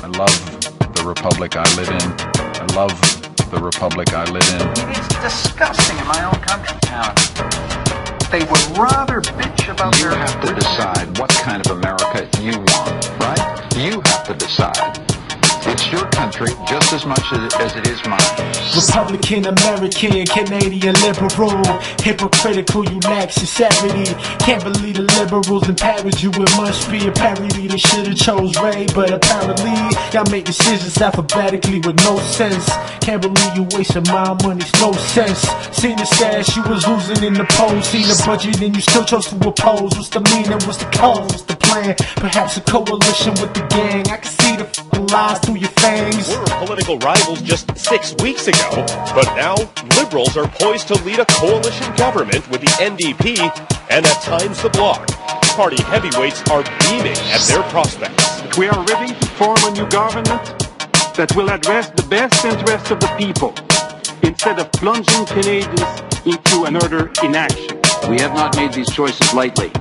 I love the republic I live in. I love the republic I live in. It's disgusting in my own country town. They would rather bitch about You have to decide what kind of America you want, right? You have to decide. It's your country just as much as it is mine. Republican, American, Canadian, liberal, hypocritical, you lack sincerity. Can't believe the liberals in Paris, you it must be a parody. They should've chose Ray, but apparently y'all make decisions alphabetically with no sense. Can't believe you wasting my money, it's no sense. Seen the stash you was losing in the polls, seen the budget and you still chose to oppose. What's the meaning, what's the cause, what's the plan? Perhaps a coalition with the gang. I can see the fucking lies through your fangs. We were political rivals just 6 weeks ago, but now liberals are poised to lead a coalition government with the NDP and at times the Bloc. Party heavyweights are beaming at their prospects. We are ready to form a new government that will address the best interests of the people instead of plunging Canadians into another inaction. We have not made these choices lightly.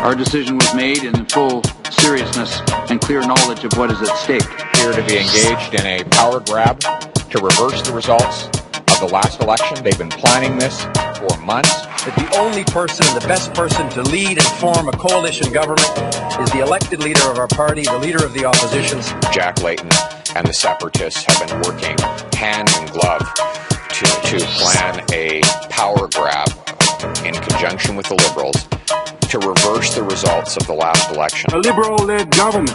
Our decision was made in full seriousness and clear knowledge of what is at stake. Here to be engaged in a power grab to reverse the results of the last election. They've been planning this for months. That the only person, the best person to lead and form a coalition government is the elected leader of our party, the leader of the opposition. Jack Layton and the separatists have been working hand in glove to plan a power grab in conjunction with the Liberals to reverse the results of the last election. A Liberal-led government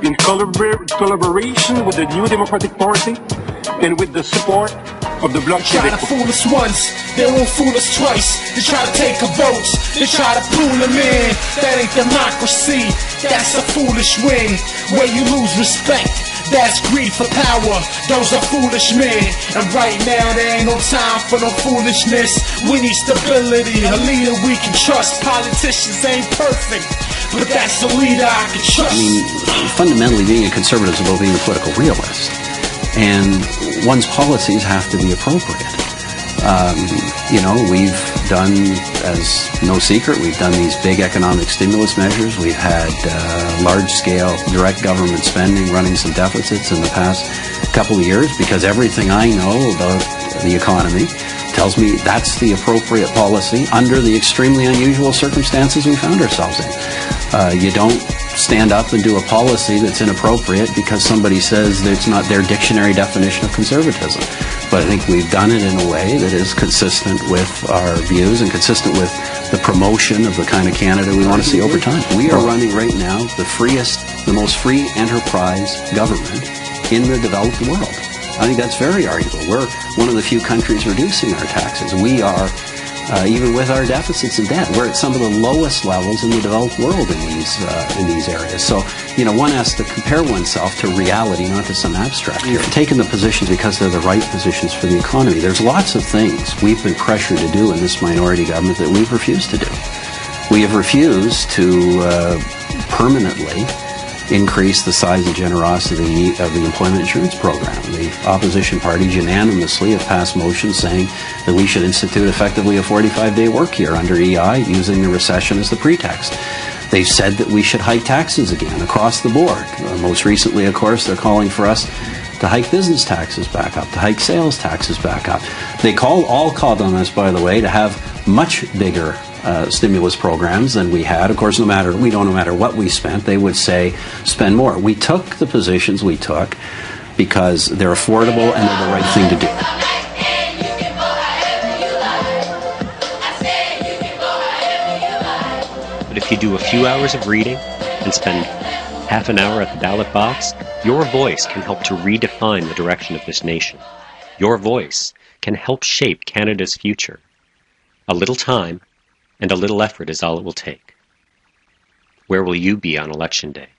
in collaboration with the New Democratic Party and with the support of the Bloc. They try to fool us once, they won't fool us twice. They try to take our votes, they try to pull them in. That ain't democracy, that's a foolish win. Where you lose respect, that's greed for power. Those are foolish men, and right now there ain't no time for no foolishness. We need stability, a leader we can trust. Politicians ain't perfect, but that's a leader I can trust. I mean, fundamentally being a conservative is about being a political realist, and one's policies have to be appropriate. You know, we've done, as no secret, we've done these big economic stimulus measures. We've had large-scale direct government spending, running some deficits in the past couple of years, because everything I know about the economy tells me that's the appropriate policy under the extremely unusual circumstances we found ourselves in. You don't stand up and do a policy that's inappropriate because somebody says that it's not their dictionary definition of conservatism. But I think we've done it in a way that is consistent with our views and consistent with the promotion of the kind of Canada we want to see over time. We are running right now the freest, the most free enterprise government in the developed world. I think that's very arguable. We're one of the few countries reducing our taxes. We are, even with our deficits and debt, we're at some of the lowest levels in the developed world in these areas. So, you know, one has to compare oneself to reality, not to some abstract. You're taking the positions because they're the right positions for the economy. There's lots of things we've been pressured to do in this minority government that we've refused to do. We have refused to permanently increase the size and generosity of the employment insurance program. The opposition parties unanimously have passed motions saying that we should institute effectively a 45-day work year under EI, using the recession as the pretext. They've said that we should hike taxes again across the board. Most recently, of course, they're calling for us to hike business taxes back up, to hike sales taxes back up. They all called on us, by the way, to have much bigger stimulus programs than we had. Of course, no matter what we spent, they would say spend more. We took the positions we took because they're affordable and they're the right thing to do. But if you do a few hours of reading and spend half an hour at the ballot box, your voice can help to redefine the direction of this nation. Your voice can help shape Canada's future. A little time and a little effort is all it will take. Where will you be on Election Day?